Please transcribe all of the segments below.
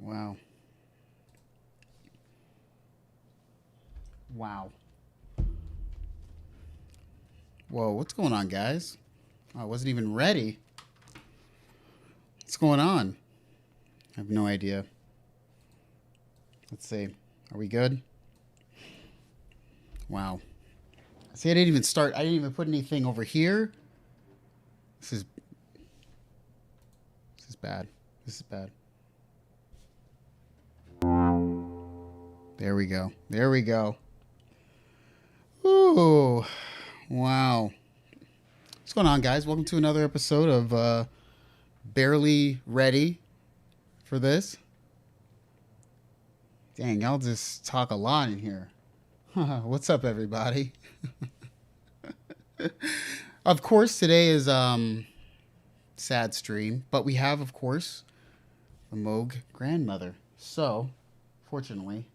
Wow. Wow. Whoa, what's going on, guys? I wasn't even ready. What's going on? I have no idea. Let's see. Are we good? Wow. See, I didn't even start. I didn't even put anything over here. This is bad. This is bad. There we go. There we go. Ooh. Wow. What's going on, guys? Welcome to another episode of Barely Ready for this. Dang, y'all just talk a lot in here. What's up, everybody? Of course, today is sad stream, but we have, of course, the Moog grandmother. So, fortunately,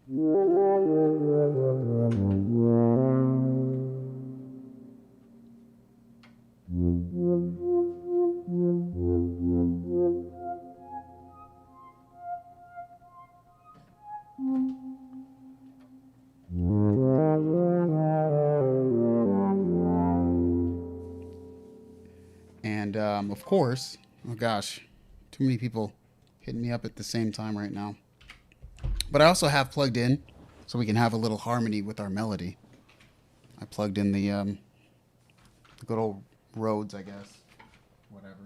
and of course, oh gosh, too many people hitting me up at the same time right now. But I also have plugged in so we can have a little harmony with our melody. I plugged in the good old Rhodes, I guess. Whatever.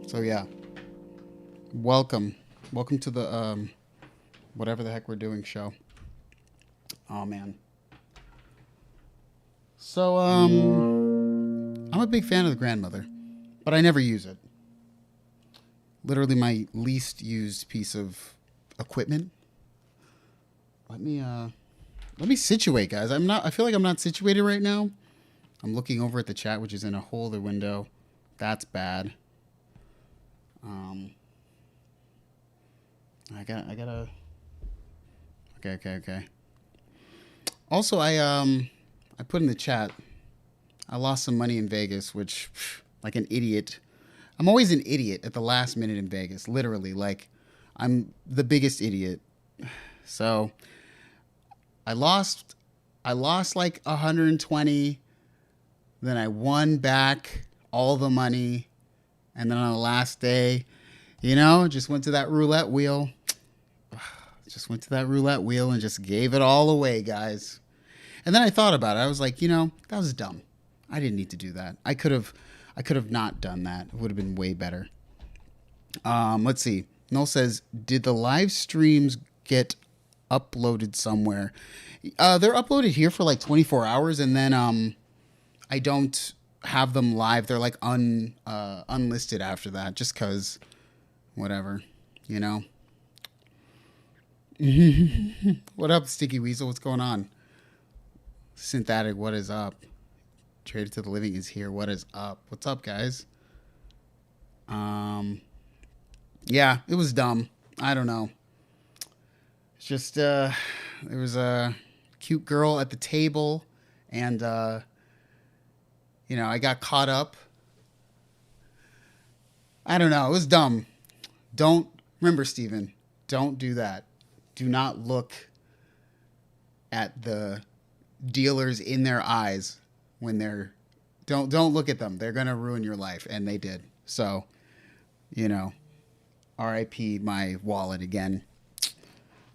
So yeah, welcome to the whatever the heck we're doing show. Oh man. So I'm a big fan of the grandmother, but I never use it. Literally my least used piece of equipment. Let me situate, guys. I feel like I'm not situated right now. I'm looking over at the chat, which is in a whole other window. That's bad. I gotta. Okay. Also, I put in the chat. I lost some money in Vegas, which, like an idiot. I'm always an idiot at the last minute in Vegas. Literally, like, I'm the biggest idiot. So, I lost like 120. Then I won back all the money. And then on the last day, just went to that roulette wheel. And just gave it all away, guys. And then I thought about it. I was like, that was dumb. I didn't need to do that. I could have not done that. It would have been way better. Let's see. Noel says, did the live streams get uploaded somewhere? They're uploaded here for like 24 hours, and then I don't have them live. They're like unlisted after that, just because whatever, What up, Sticky Weasel? What's going on? Synthetic, what is up? Traded to the Living is here. What is up? What's up, guys? Yeah, it was dumb. I don't know. It's just there was a cute girl at the table, and I got caught up. I don't know. It was dumb. Remember, Steven, don't do that. Do not look at the dealers in their eyes when don't look at them. They're going to ruin your life, and they did. So, RIP my wallet again.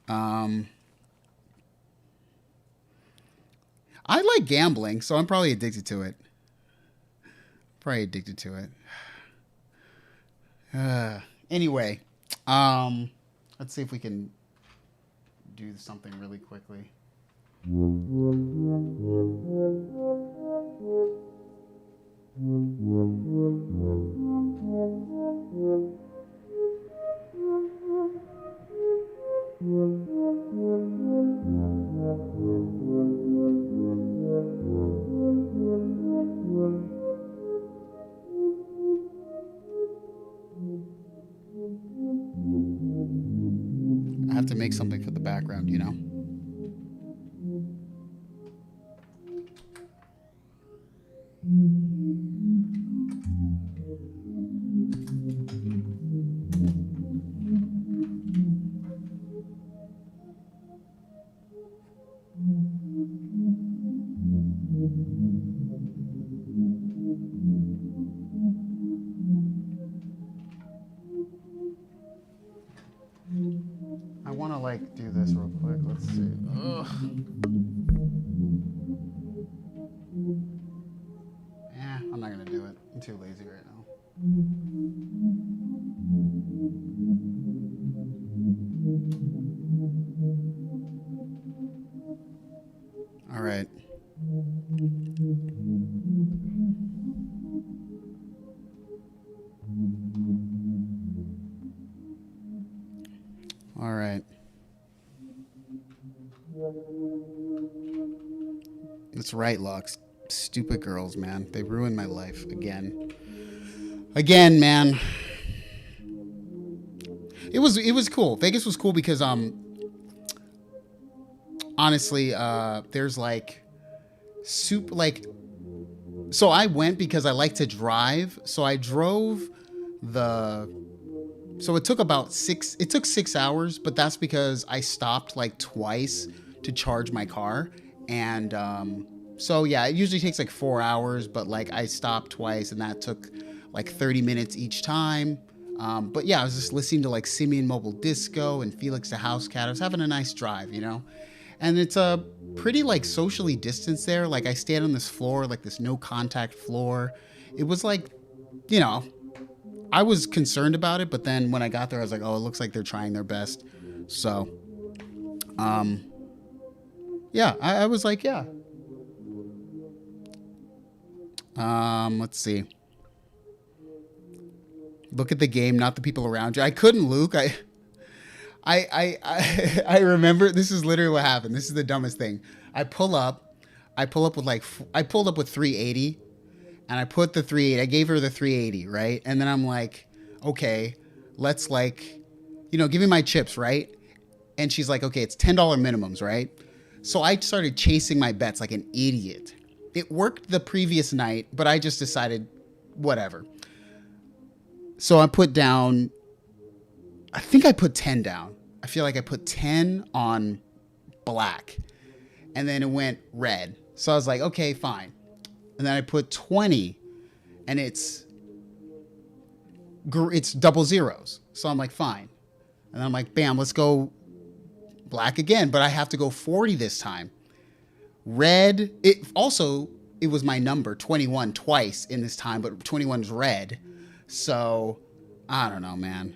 I like gambling, so I'm probably addicted to it. Anyway, let's see if we can do something really quickly. I have to make something for the background, you know? I want to like do this real quick. Let's see. Ugh. I'm not gonna do it. I'm too lazy right now. All right. All right. That's right, Lux. Stupid girls, man. They ruined my life again. Again, man. It was cool. Vegas was cool because honestly, there's like so I went because I like to drive. So I drove so it took about 6 hours, but that's because I stopped like twice to charge my car. And so yeah, it usually takes like 4 hours, but like I stopped twice and that took like 30 minutes each time. But yeah, I was just listening to like Simeon Mobile Disco and Felix the House Cat. I was having a nice drive, you know? And it's a pretty like socially distanced there. Like I stayed on this floor, like this no contact floor. It was like, you know, I was concerned about it, but then when I got there, I was like, oh, it looks like they're trying their best. So, yeah, I was like, yeah. Let's see. Look at the game, not the people around you. I couldn't, Luke. I remember, this is literally what happened. This is the dumbest thing. I pulled up with 380 and I put the 380, I gave her the 380, right? And then I'm like, okay, let's like, you know, give me my chips, right? And she's like, okay, it's $10 minimums, right? So I started chasing my bets like an idiot. It worked the previous night, but I just decided, whatever. So I put down, I think I put 10 down. I feel like I put 10 on black and then it went red. So I was like, okay, fine. And then I put 20 and it's double zeros. So I'm like, fine. And then I'm like, bam, let's go black again, but I have to go 40 this time. Red, it was my number 21 twice in this time, but 21's red. So I don't know, man.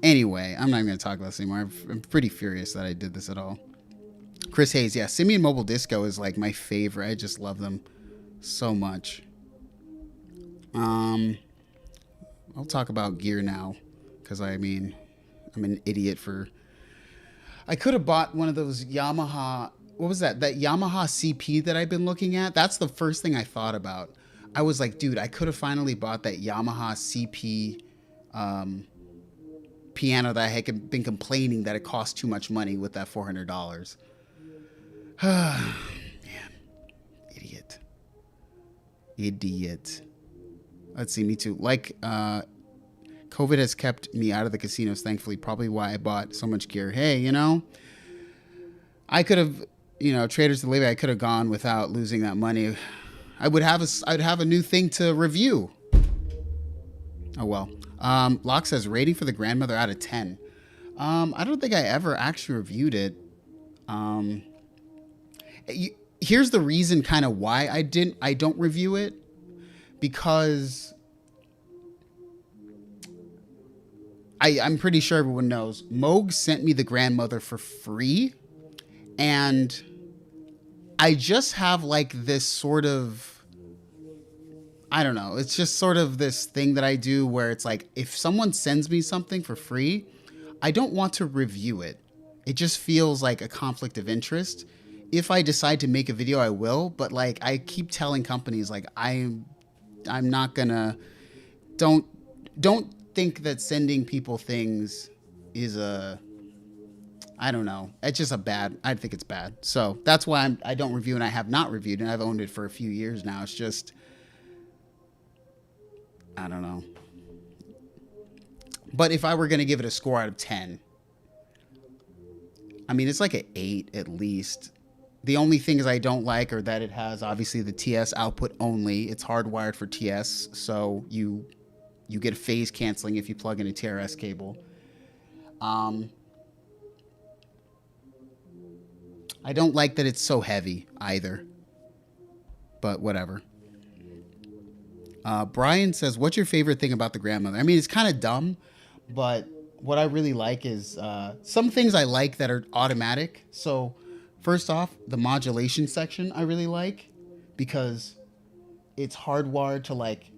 Anyway, I'm not even going to talk about this anymore. I'm pretty furious that I did this at all. Chris Hayes, yeah, Simeon Mobile Disco is like my favorite. I just love them so much. I'll talk about gear now because I mean, I'm an idiot I could have bought one of those Yamaha. What was that? That Yamaha CP that I've been looking at. That's the first thing I thought about. I was like, dude, I could have finally bought that Yamaha CP piano that I had been complaining that it cost too much money with that $400. Man, idiot. Let's see, me too. Like, COVID has kept me out of the casinos, thankfully. Probably why I bought so much gear. Hey, you know, I could have, you know, Traders to Levy, I could have gone without losing that money. I'd have a new thing to review. Oh, well. Locke says, rating for the grandmother out of 10. I don't think I ever actually reviewed it. Here's the reason kind of why I don't review it. Because I'm pretty sure everyone knows Moog sent me the grandmother for free. And I just have like this sort of, I don't know. It's just sort of this thing that I do where it's like, if someone sends me something for free, I don't want to review it. It just feels like a conflict of interest. If I decide to make a video, I will, but like I keep telling companies like I'm not gonna don't don't think that sending people things is a I don't know. It's just a bad. I think it's bad. So that's why I don't review, and I have not reviewed, and I've owned it for a few years now. It's just I don't know. But if I were gonna give it a score out of 10, I mean it's like an 8 at least. The only things I don't like are that it has obviously the TS output only. It's hardwired for TS, so you get phase canceling if you plug in a TRS cable. I don't like that it's so heavy either, but whatever. Brian says, what's your favorite thing about the grandmother? I mean, it's kind of dumb, but what I really like is some things I like that are automatic. So first off, the modulation section I really like because it's hardwired to like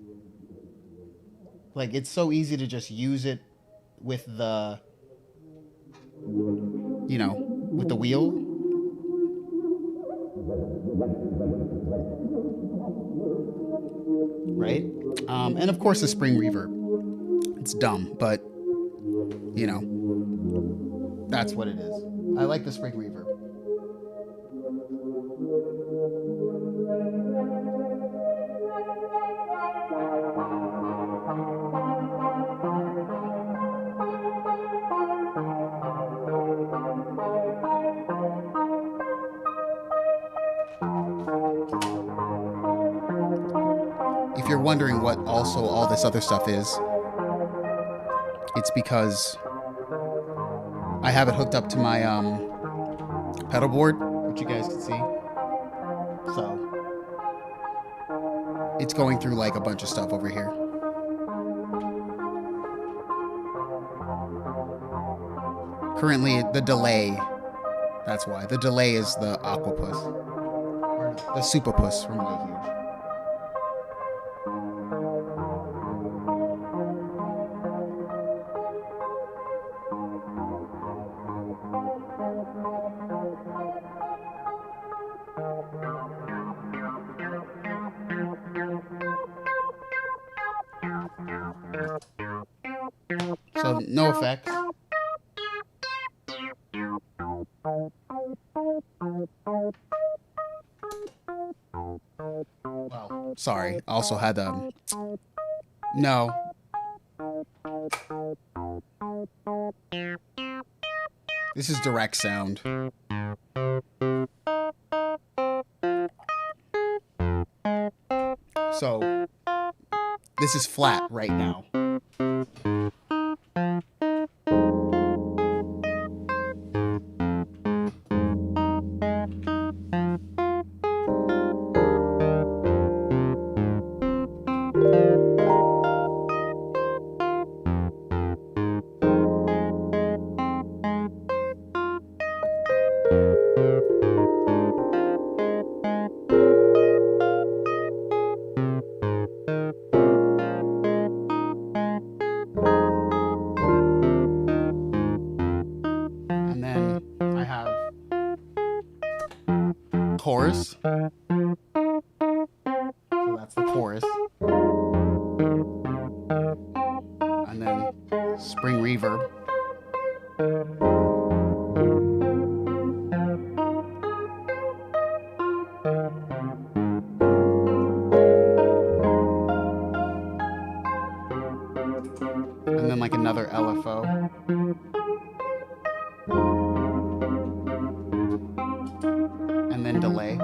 it's so easy to just use it with the, you know, with the wheel. Right? And of course the spring reverb. It's dumb, but you know, that's what it is. I like the spring reverb. If you're wondering what also all this other stuff is, it's because I have it hooked up to my pedal board, which you guys can see. So it's going through like a bunch of stuff over here. Currently, the delay, that's why. The delay is the Aquapus. Or the Supapus from Way Huge. So, no effects. Well, sorry. Also had no. This is direct sound. So, this is flat right now. Chorus. So that's the chorus. And then spring reverb. And then like another LFO. And then delay.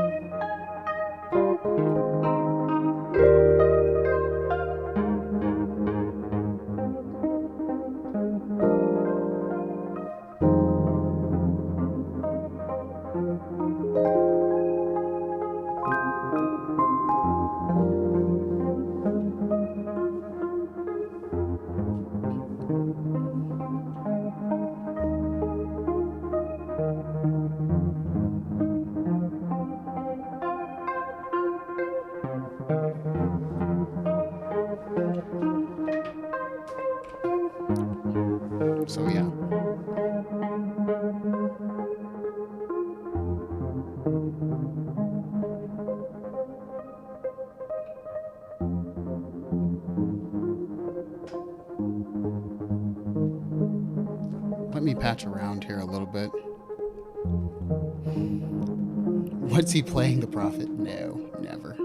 Let me patch around here a little bit. What's he playing, the Prophet? No, never.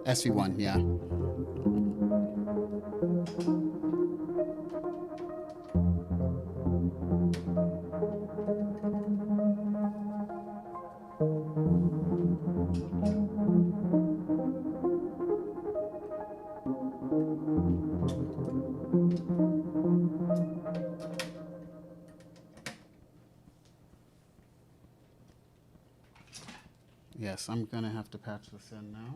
SV1, yeah. Yes, I'm gonna have to patch this in now.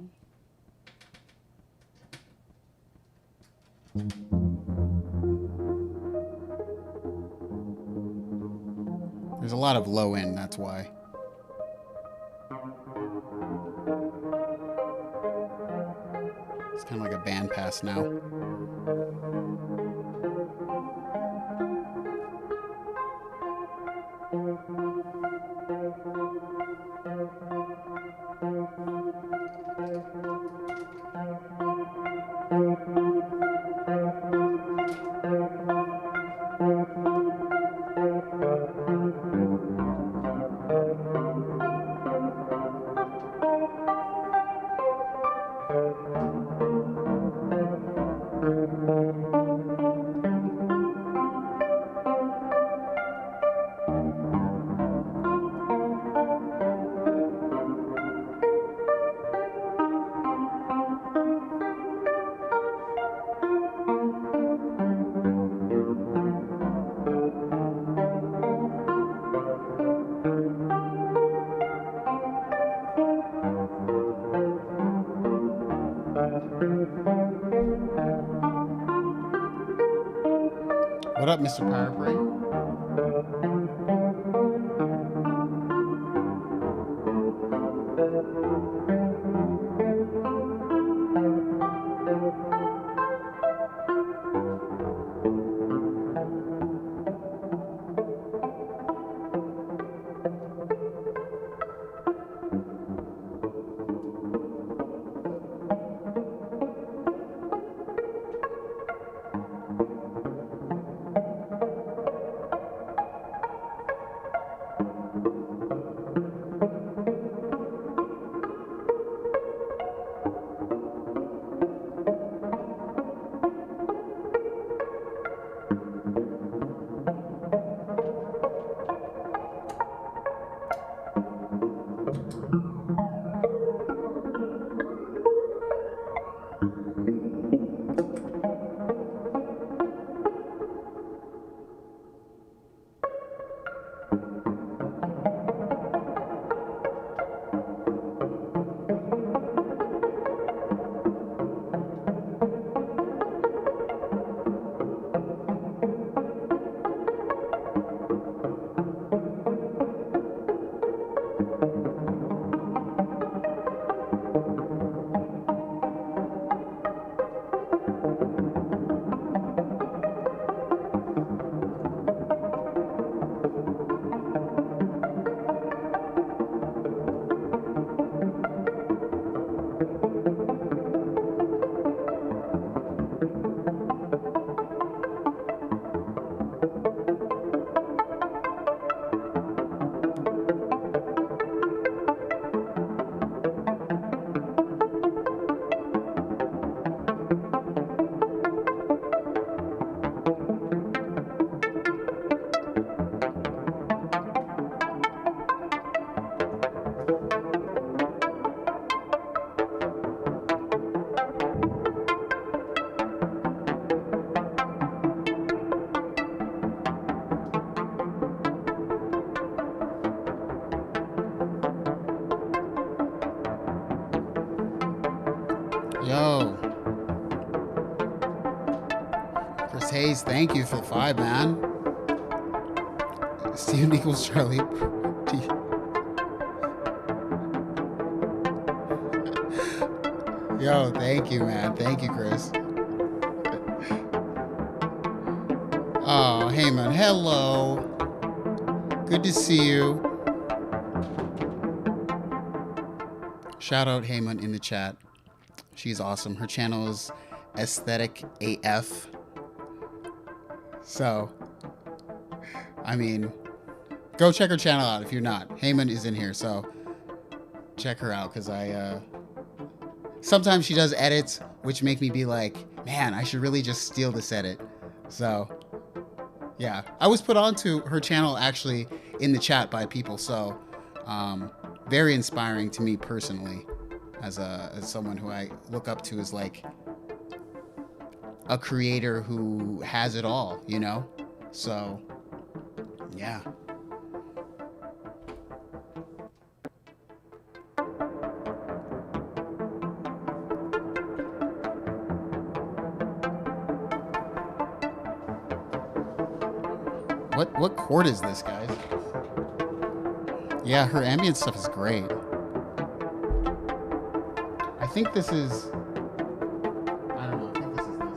There's a lot of low end, that's why. It's kind of like a bandpass now. What up, Mr. Powerbrain? Yo. Chris Hayes, thank you for the 5, man. Steven equals Charlie. Yo, thank you, man. Thank you, Chris. Oh, hey, man. Hello. Good to see you. Shout out Heyman in the chat. She's awesome. Her channel is Aesthetic AF. So, I mean, go check her channel out if you're not. Heyman is in here, so check her out, because sometimes she does edits which make me be like, man, I should really just steal this edit. So, yeah. I was put onto her channel actually in the chat by people, so very inspiring to me personally as someone who I look up to as like a creator who has it all, you know? So, yeah. What chord is this, guys? Yeah, her ambient stuff is great. I think this is... I don't know. I think this is this.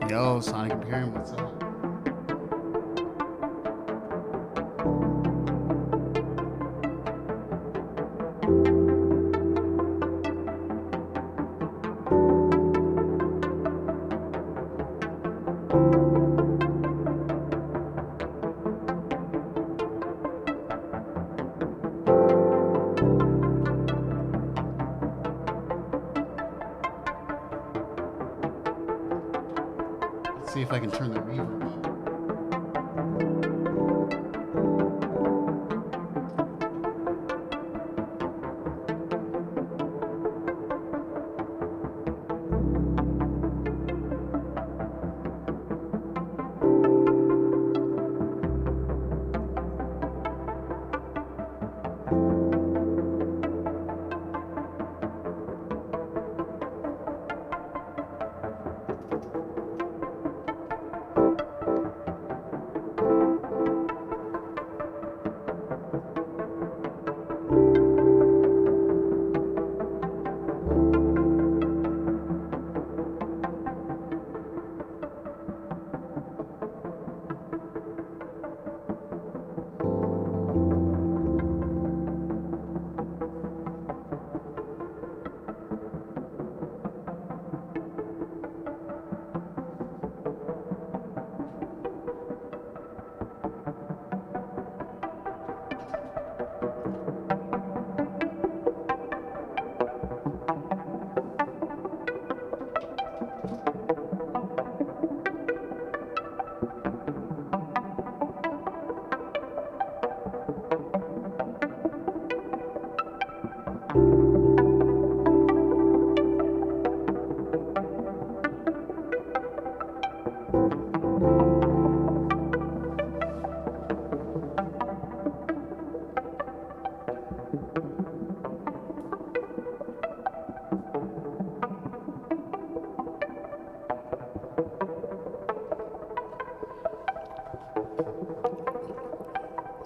Yo, Sonic Imperium, what's up? See if I can turn the reverb up.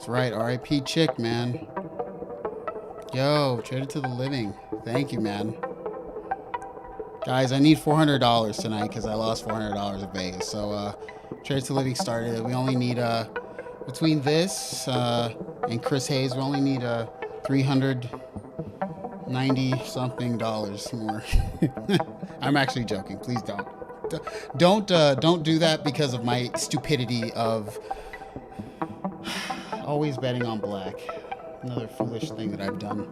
That's right, R.I.P. Chick, man. Yo, Traded to the Living. Thank you, man. Guys, I need $400 tonight because I lost $400 at Vegas. So, Traded to the Living started. We only need, between this and Chris Hayes, we only need $390 something more. I'm actually joking. Please don't. Don't do that because of my stupidity of always betting on black. Another foolish thing that I've done.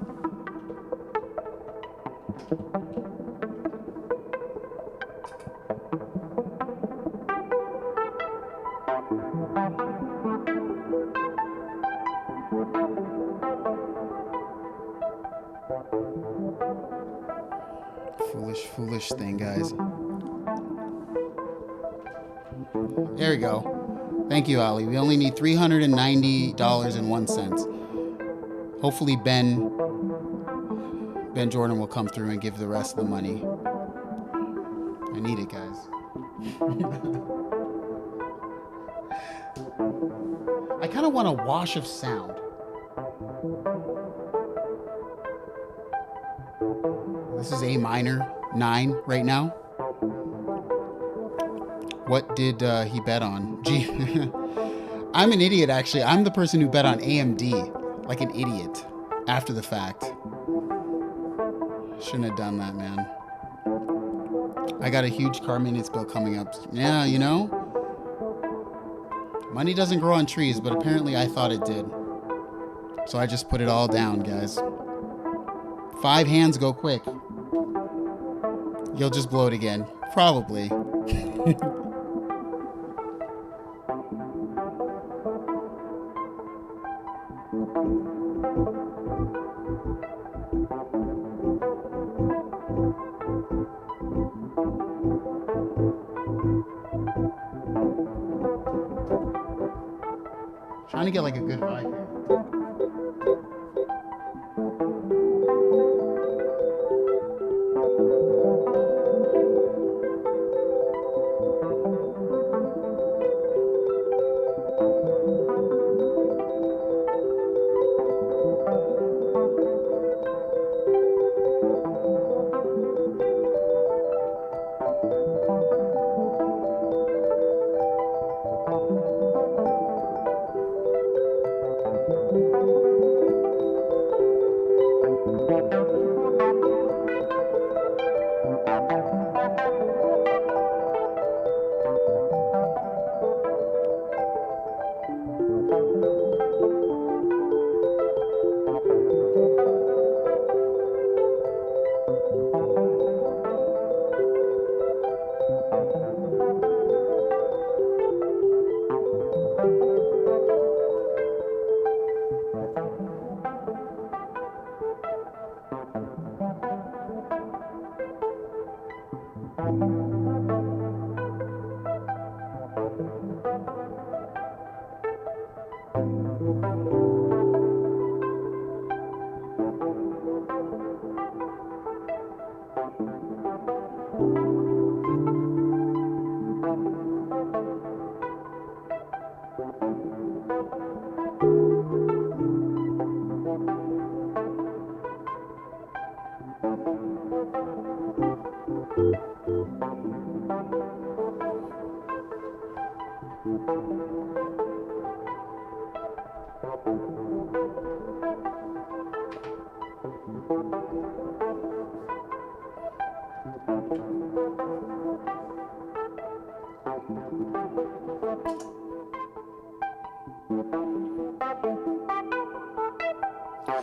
Foolish thing, guys. There we go. Thank you, Ali. We only need $390.01. Hopefully Ben Jordan will come through and give the rest of the money. I need it, guys. I kind of want a wash of sound. This is A minor 9 right now. What did he bet on? Gee, I'm an idiot, actually. I'm the person who bet on AMD like an idiot after the fact. Shouldn't have done that, man. I got a huge car maintenance bill coming up. Yeah, you know, money doesn't grow on trees, but apparently I thought it did. So I just put it all down, guys. 5 hands go quick. You'll just blow it again. Probably. Trying to get like a good vibe here.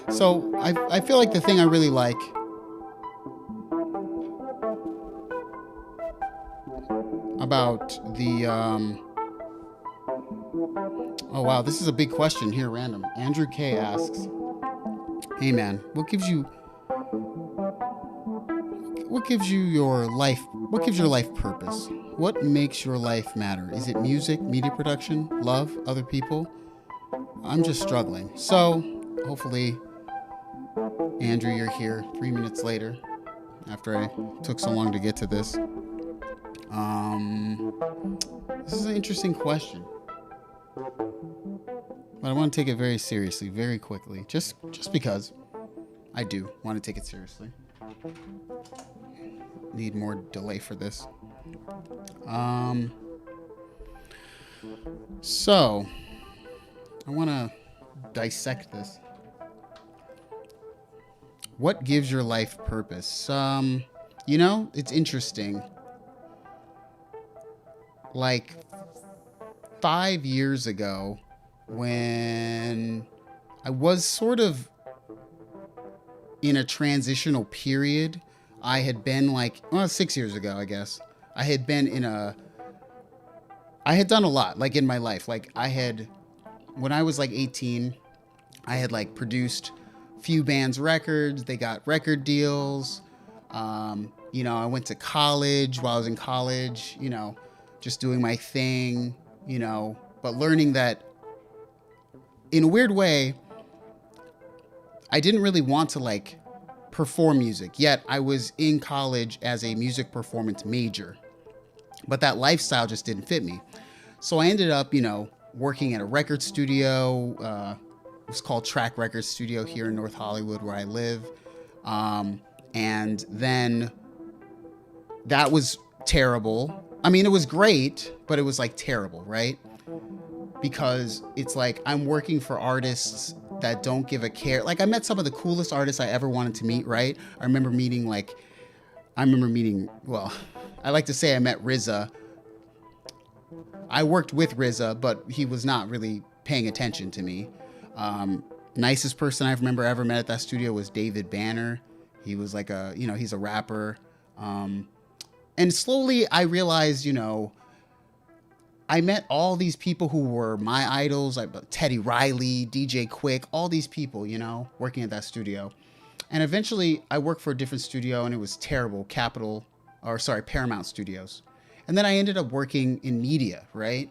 So I feel like the thing I really like about the oh wow, this is a big question here, random. Andrew K asks, hey man, what gives you your life purpose? What makes your life matter? Is it music, media production, love, other people? I'm just struggling. So hopefully, Andrew, you're here 3 minutes later after I took so long to get to this. This is an interesting question, but I want to take it very seriously, very quickly, just because I do want to take it seriously. Need more delay for this. So I want to dissect this. What gives your life purpose? You know, it's interesting. Like 5 years ago, when I was sort of in a transitional period, I had been like, well, 6 years ago, I guess. I had done a lot, like in my life. Like when I was like 18, I had like produced few bands' records. They got record deals. You know, I went to college. While I was in college, you know, just doing my thing, you know, but learning that in a weird way, I didn't really want to like perform music, yet I was in college as a music performance major, but that lifestyle just didn't fit me. So I ended up, you know, working at a record studio. It was called Track Record Studio here in North Hollywood, where I live. And then that was terrible. I mean, it was great, but it was like terrible, right? Because it's like I'm working for artists that don't give a care. Like I met some of the coolest artists I ever wanted to meet, right? I remember meeting, well, I like to say I met RZA. I worked with RZA, but he was not really paying attention to me. Nicest person I remember ever met at that studio was David Banner. He was like a, you know, he's a rapper. And slowly I realized, you know, I met all these people who were my idols, like Teddy Riley, DJ Quick, all these people, you know, working at that studio. And eventually I worked for a different studio and it was terrible, Paramount Studios. And then I ended up working in media, right?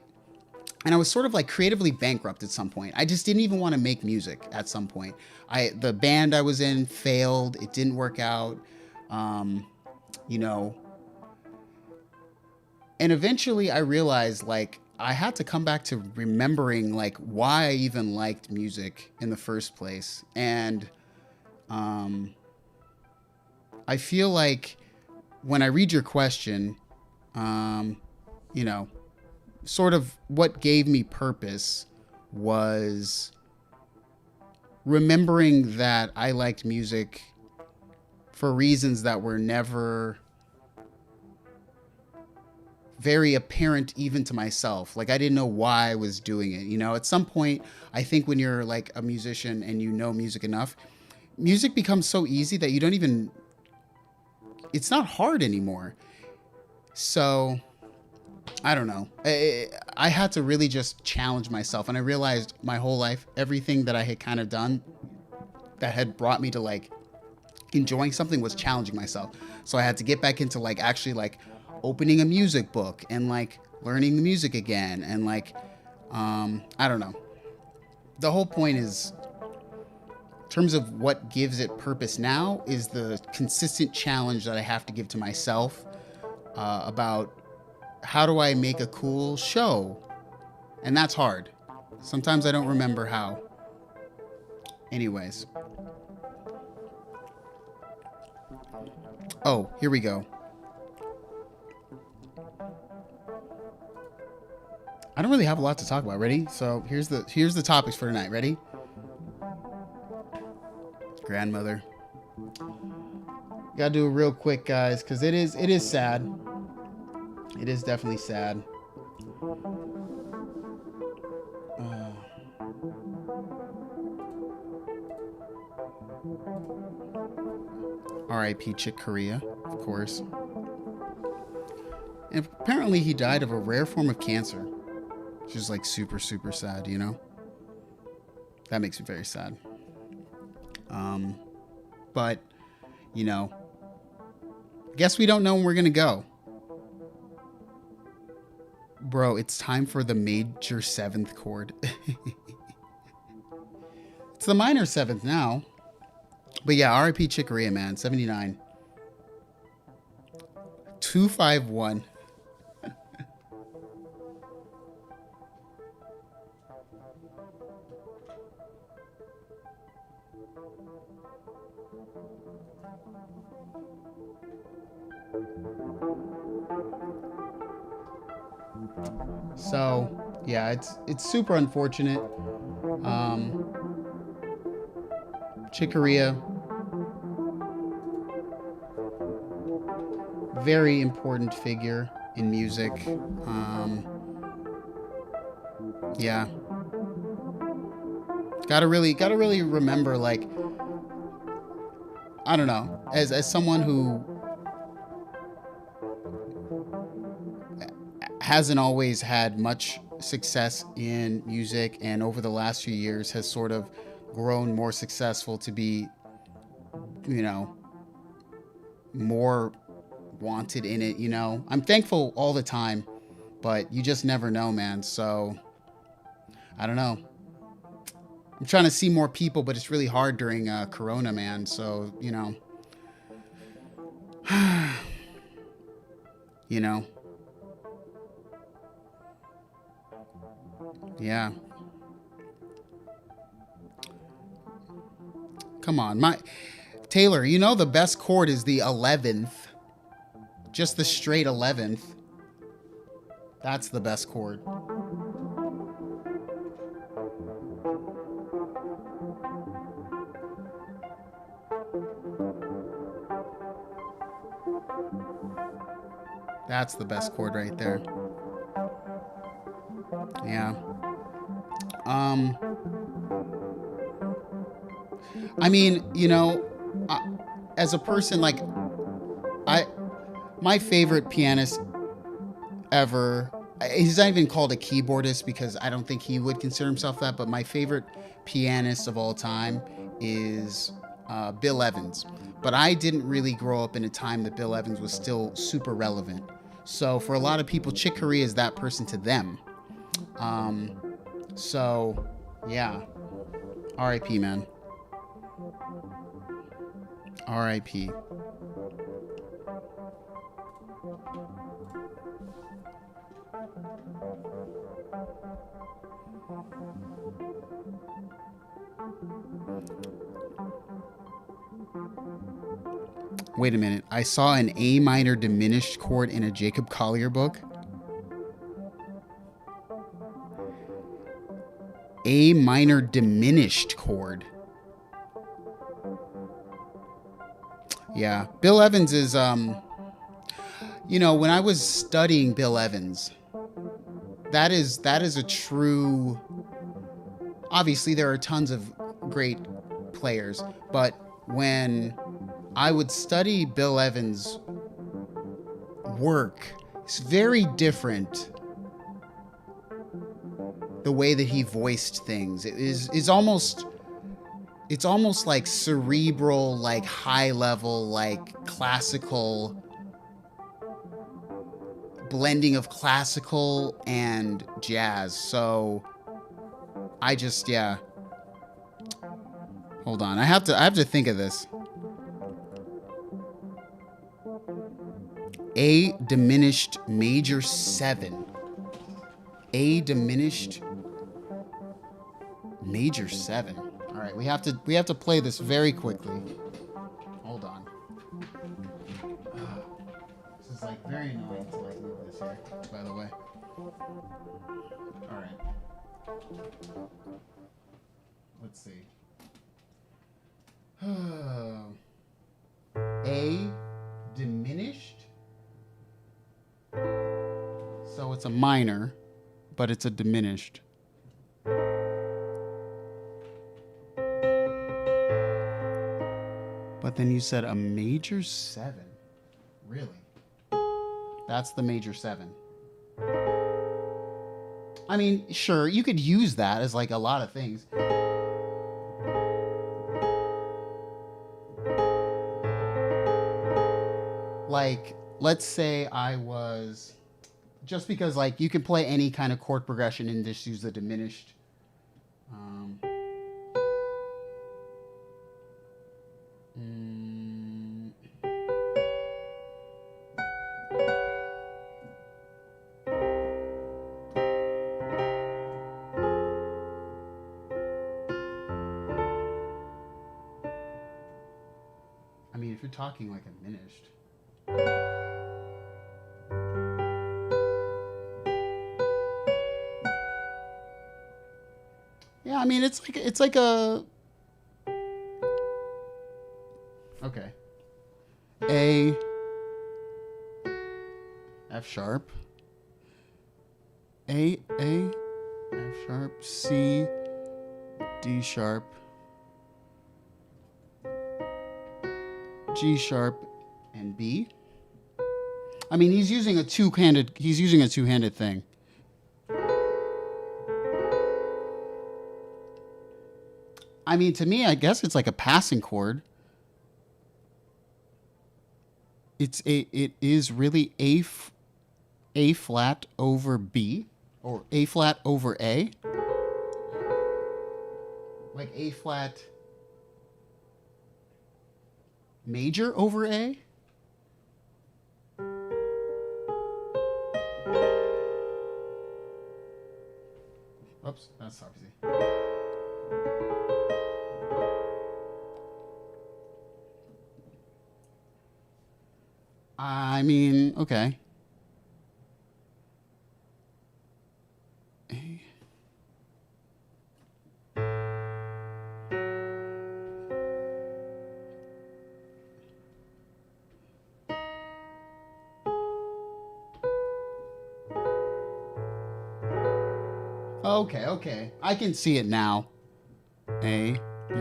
And I was sort of like creatively bankrupt at some point. I just didn't even want to make music at some point. The band I was in failed. It didn't work out. You know, and eventually I realized like I had to come back to remembering like why I even liked music in the first place. And I feel like when I read your question, you know, sort of what gave me purpose was remembering that I liked music for reasons that were never very apparent even to myself. Like I didn't know why I was doing it. You know, at some point, I think when you're like a musician and you know music enough, music becomes so easy that you don't even, it's not hard anymore. So I don't know. I had to really just challenge myself. And I realized my whole life, everything that I had kind of done that had brought me to like enjoying something was challenging myself. So I had to get back into like actually like opening a music book and like learning the music again. And like, I don't know. The whole point is, in terms of what gives it purpose now, is the consistent challenge that I have to give to myself about how do I make a cool show? And that's hard. Sometimes I don't remember how. Anyways. Oh, here we go. I don't really have a lot to talk about. Ready? So here's the topics for tonight. Ready? Grandmother. Gotta do it real quick, guys, because it is sad. It is definitely sad. R.I.P. Chick Corea, of course. And apparently he died of a rare form of cancer, which is like super, super sad, you know? That makes me very sad. But, you know, I guess we don't know when we're going to go. Bro, it's time for the major 7th chord. It's the minor 7th now. But yeah, R.I.P. Chick Corea, man. 79. 251. So yeah, it's super unfortunate. Chick Corea, very important figure in music. Yeah, gotta really remember, like, I don't know, as someone who hasn't always had much success in music and over the last few years has sort of grown more successful to be, you know, more wanted in it, you know. I'm thankful all the time but you just never know, man. So I don't know. I'm trying to see more people, but it's really hard during Corona, man. So, you know, you know, yeah. Come on, my Taylor. You know the best chord is the 11th, just the straight 11th. That's the best chord. That's the best chord right there. Yeah. I mean, you know, as a person, like, my favorite pianist ever, he's not even called a keyboardist because I don't think he would consider himself that, but my favorite pianist of all time is Bill Evans. But I didn't really grow up in a time that Bill Evans was still super relevant. So for a lot of people, Chick Corea is that person to them. So, yeah. R.I.P., man. R.I.P. Wait a minute. I saw an A minor diminished chord in a Jacob Collier book. A minor diminished chord. Yeah. Bill Evans is, you know, when I was studying Bill Evans, that is a true, obviously there are tons of great players, but when I would study Bill Evans' work, it's very different. The way that he voiced things, it's almost like cerebral, like high level, like classical blending of classical and jazz. So I just, yeah. Hold on. I have to think of this. A diminished major 7. A diminished major 7. All right, we have to play this very quickly. Hold on. This is like very annoying to like move this here, by the way. All right. Let's see. A diminished. So it's a minor, but it's a diminished. But then you said a major 7. Really? That's the major 7. I mean, sure, you could use that as like a lot of things. Like, let's say I was, just because like you can play any kind of chord progression and just use the diminished. I mean, if you're talking like a diminished. Yeah, I mean, it's like a. Okay. A. F sharp. A. F sharp. C. D sharp. G sharp, and B. I mean, he's using a two-handed thing. I mean, to me, I guess it's like a passing chord. It is really A flat over B, or A flat over A. Like A flat major over A. Oops, that's obviously. I mean, okay. Okay, okay. I can see it now. A, B,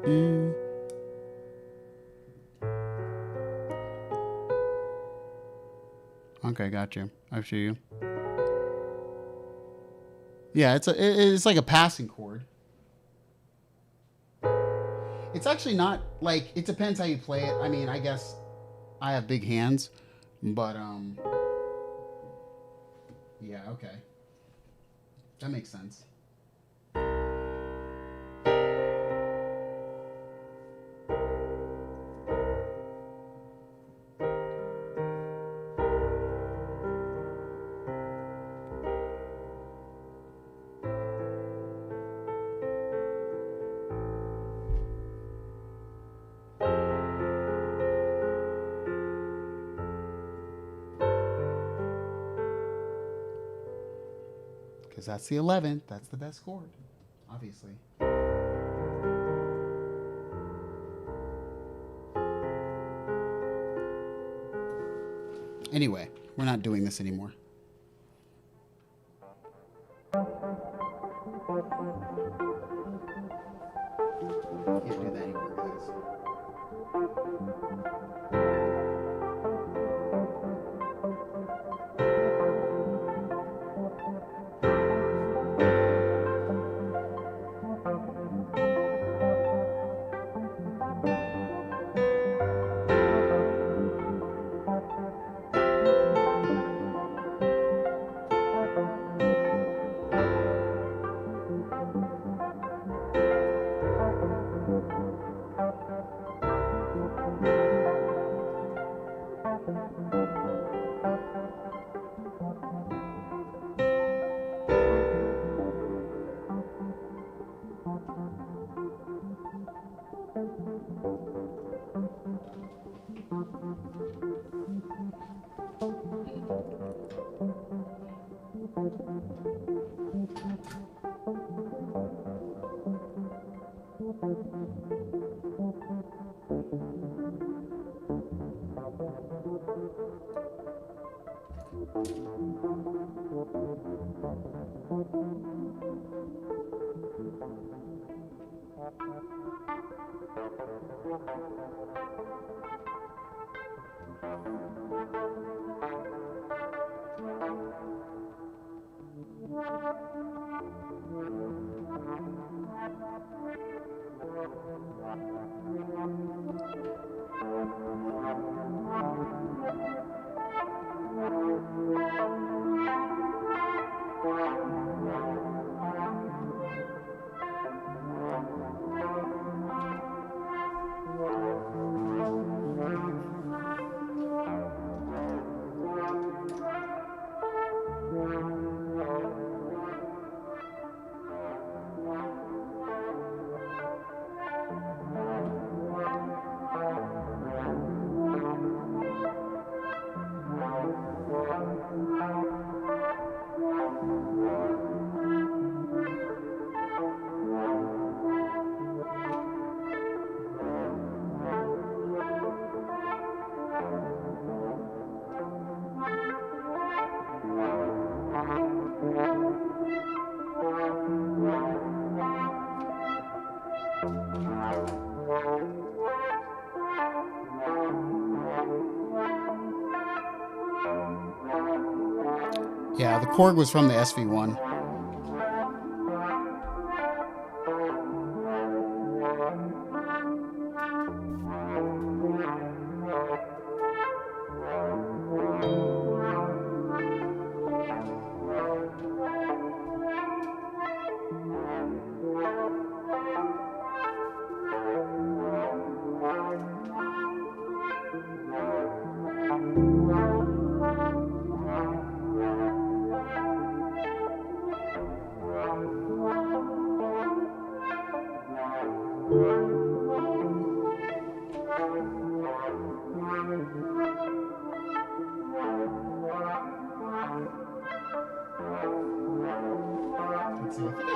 E. Okay, got you. I see you. Yeah, it's like a passing chord. It's actually not like, it depends how you play it. I mean, I guess I have big hands, but yeah, okay. That makes sense. Because that's the 11th. That's the best chord, obviously. Anyway, we're not doing this anymore. Can't do that anymore, guys. Yeah, the chord was from the SV1.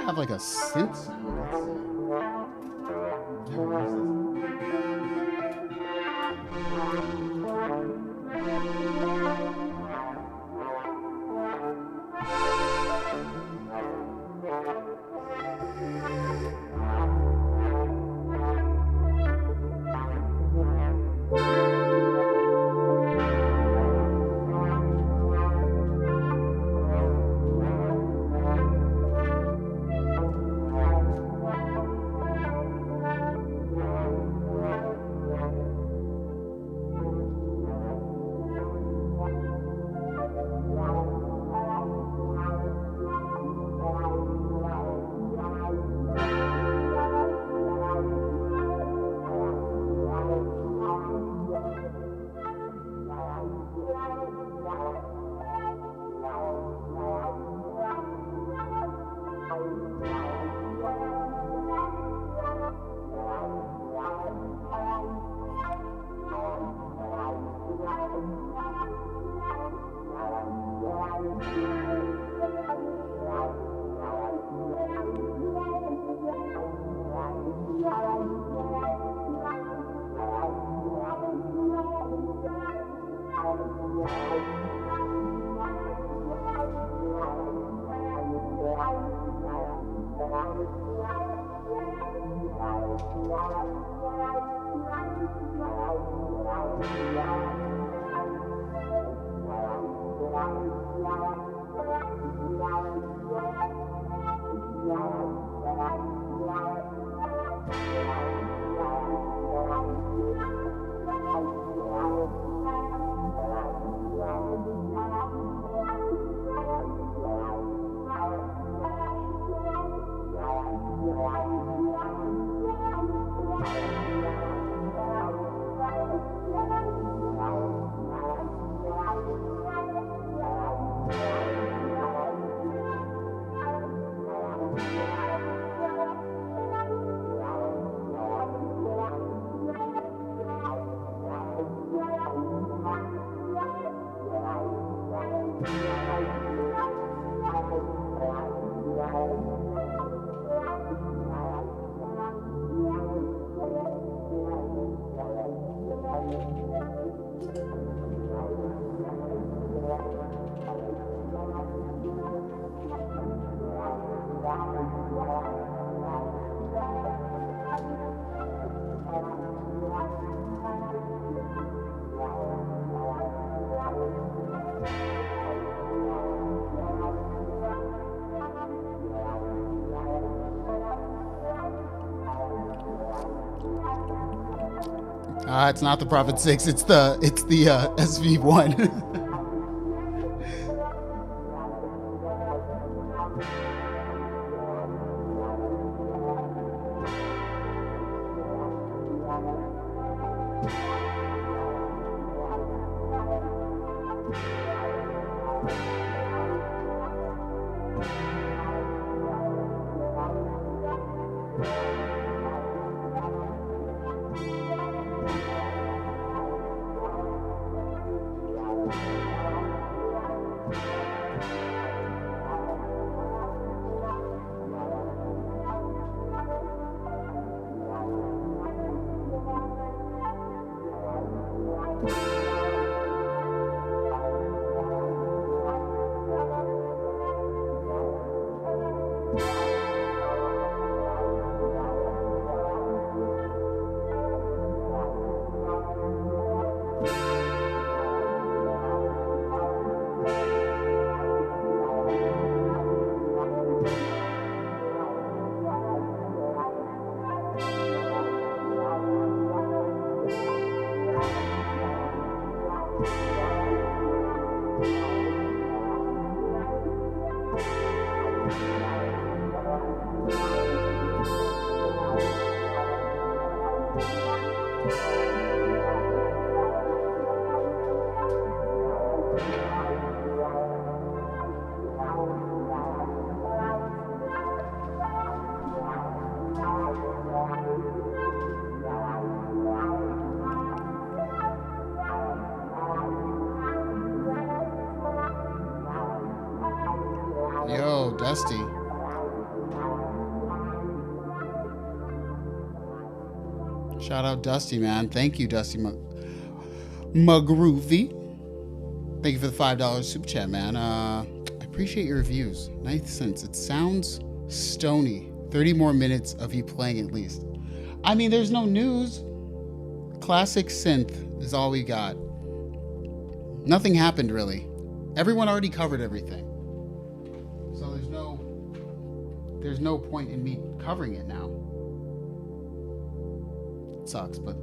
have like a synth sound. Let's see. Never used this. It's not the Prophet 6. It's the SV1. Yo, Dusty. Shout out Dusty, man. Thank you, Dusty Magroovy. Thank you for the $5 super chat, man. I appreciate your reviews. 9 cents. It sounds stony. 30 more minutes of you playing at least. I mean, there's no news. Classic synth is all we got. Nothing happened really. Everyone already covered everything. So there's no point in me covering it now. It sucks, but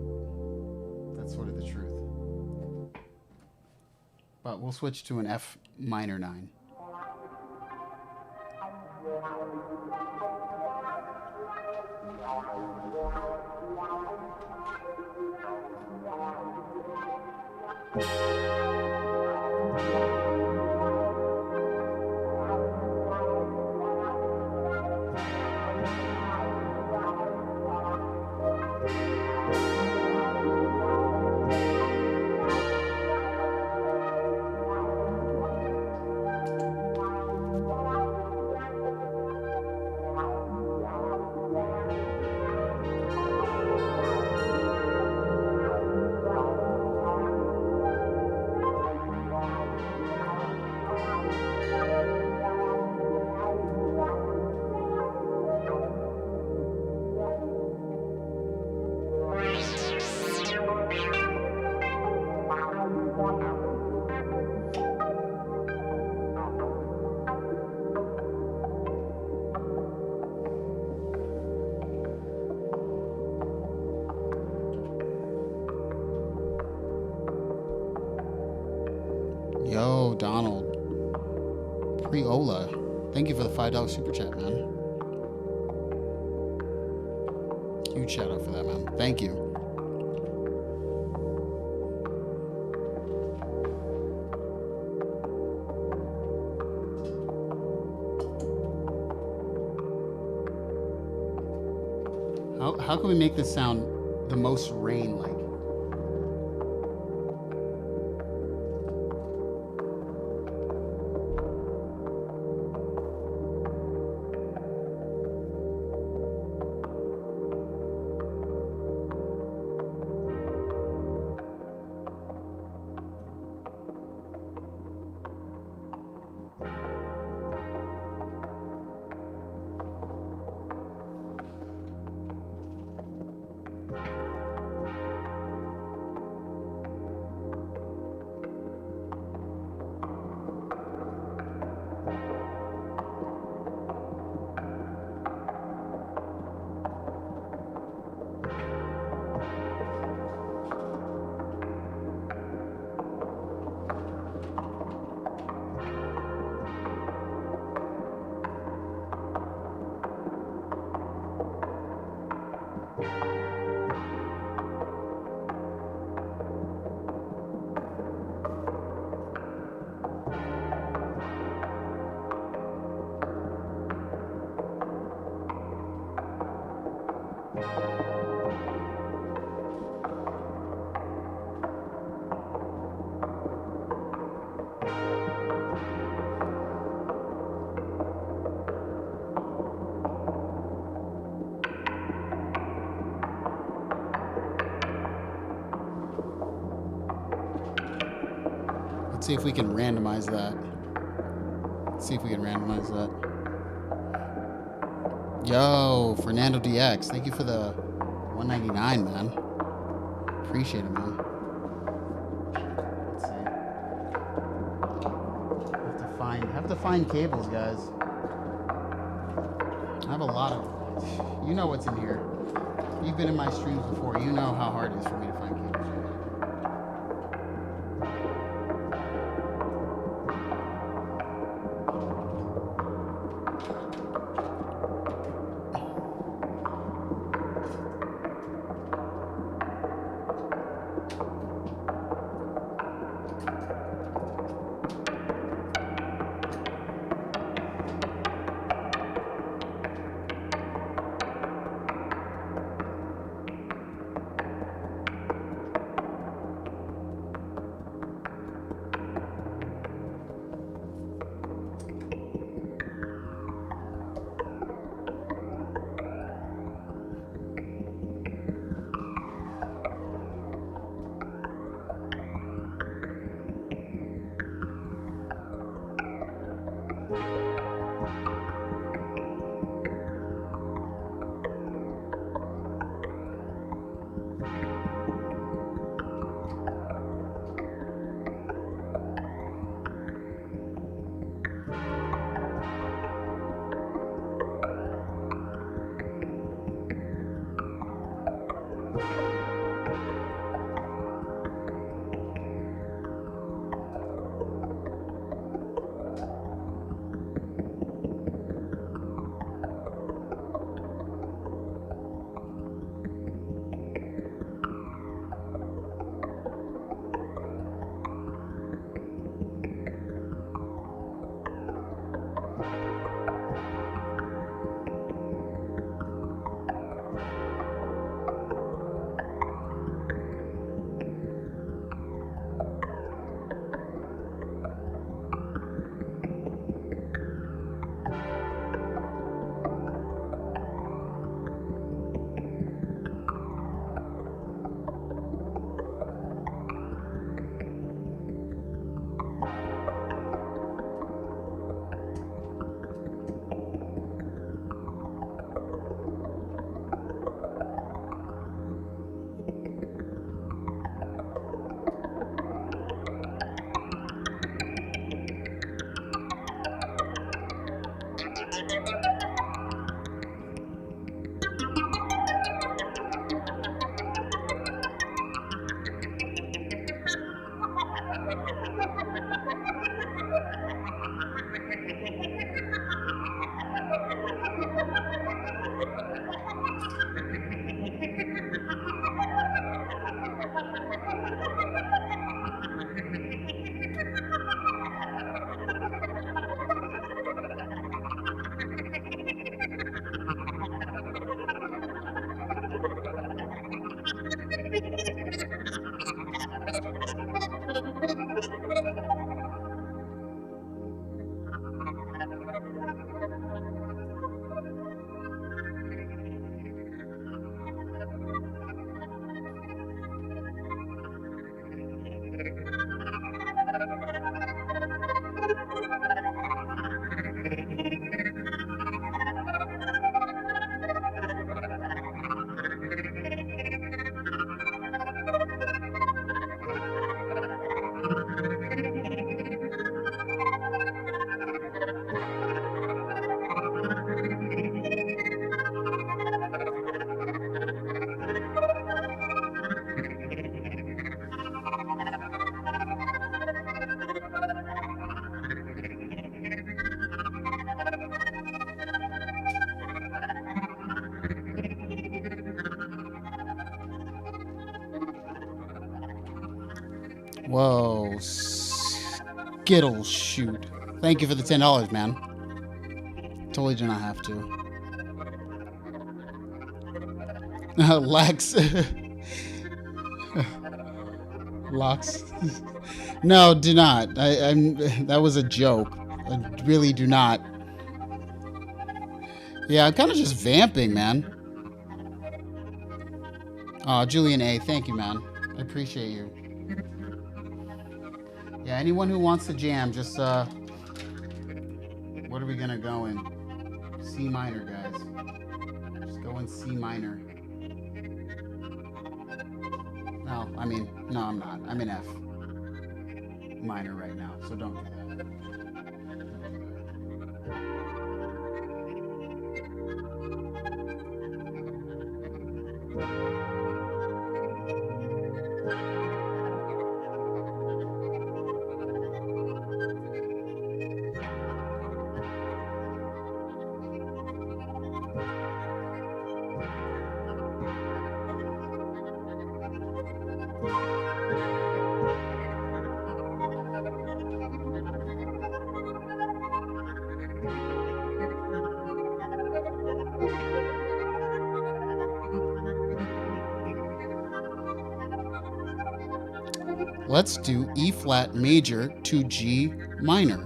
that's sort of the truth. But we'll switch to an F minor 9. Yo, Donald. Pre-Ola. Thank you for the $5 super chat, man. Huge shout out for that, man. Thank you. How can we make this sound the most rain-like? Let's see if we can randomize that. Yo, Fernando DX, thank you for the $1.99, man. Appreciate it, man. Let's see. Have to find cables, guys. I have a lot of. You know what's in here. You've been in my streams before. You know how hard it is for me to find cables. Whoa. Skittles shoot. Thank you for the $10, man. Totally do not have to. Lex. Locks. No, do not. That was a joke. I really do not. Yeah, I'm kind of just vamping, man. Oh, Julian A, thank you, man. I appreciate you. Yeah, anyone who wants to jam, just what are we gonna go in? C minor, guys. Just go in C minor. No, I mean, no, I'm not. I'm in F minor right now, so don't do that. Let's do E flat major to G minor.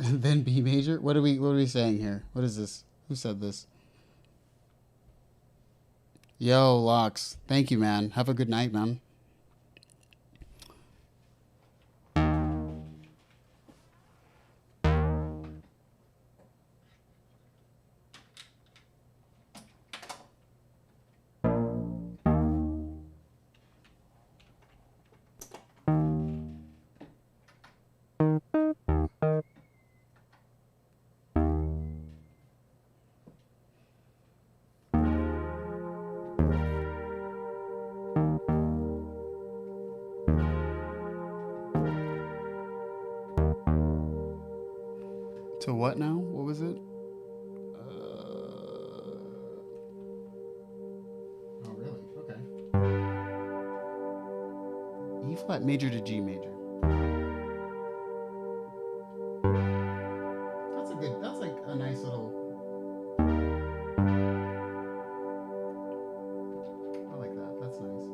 And then B major? What are we saying here? What is this? Who said this? Yo, Locks. Thank you, man. Have a good night, man. To what now? What was it? Oh, really? Okay. E flat major to G major. That's a good, that's like a nice little. I like that. That's nice.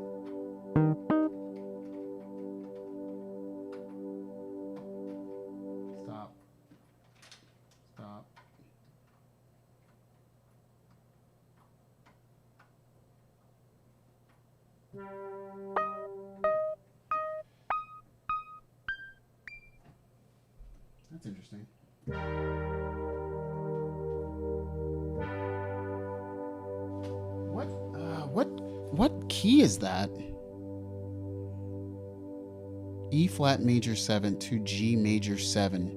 Stop. Stop. That's interesting. What key is that? E flat major 7 to G major 7.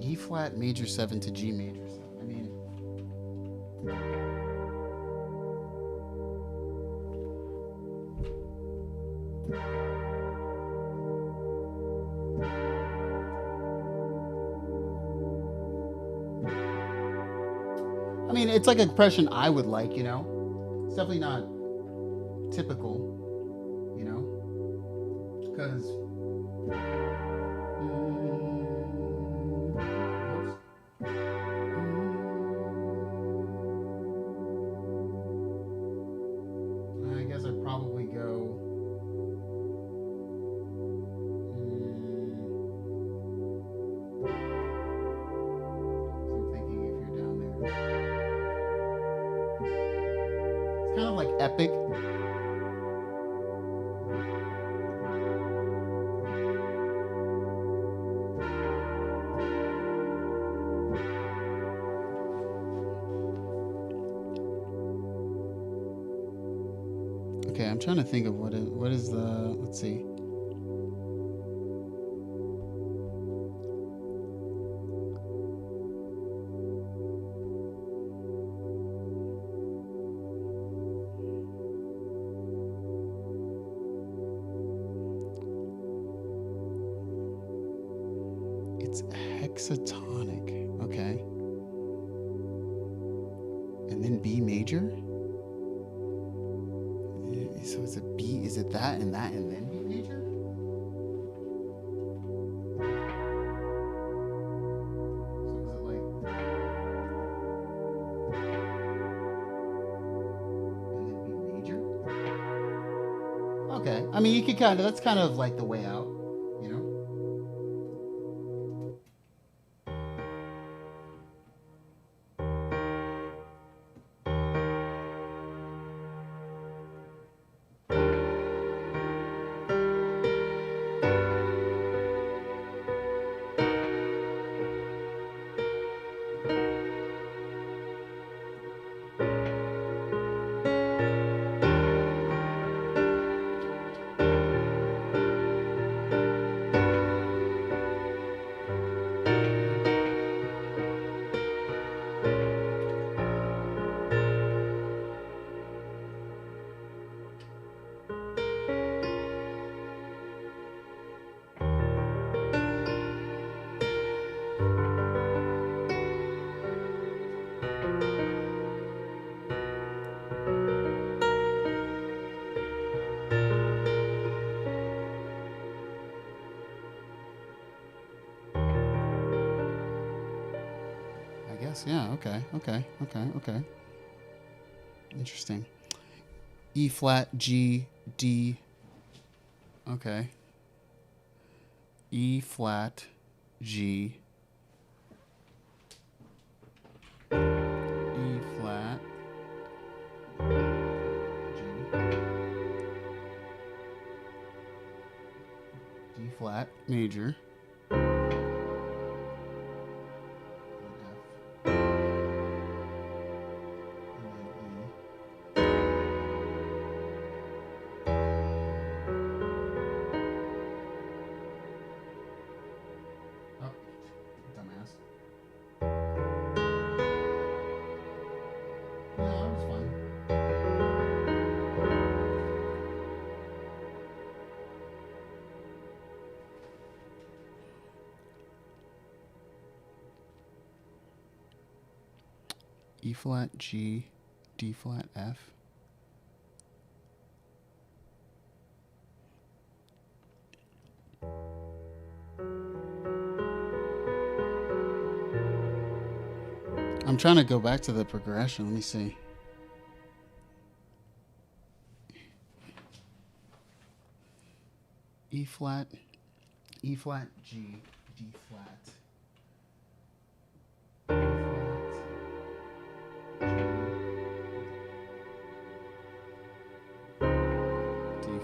E flat major 7 to G major 7. I mean, it's like a impression I would like, you know? It's definitely not typical, you know? Because... I guess I'd probably go... So I'm thinking if you're down there... kind of like epic. Okay, I'm trying to think of what is the, let's see. It's hexatonic. Okay. And then B major? So it's a B, is it that and then B major? So is it like, and then B major? Okay, I mean you could kind of, that's kind of like the way out, you know? Yeah, okay. Interesting. E flat, G, D. Okay. E flat, G. E flat, G. D flat, major. E flat, G, D flat, F. I'm trying to go back to the progression. Let me see. E flat, G, D flat. E flat, G, D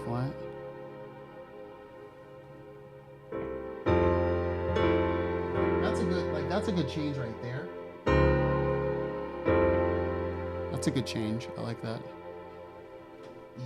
flat. That's a good change right there. That's a good change. I like that. E.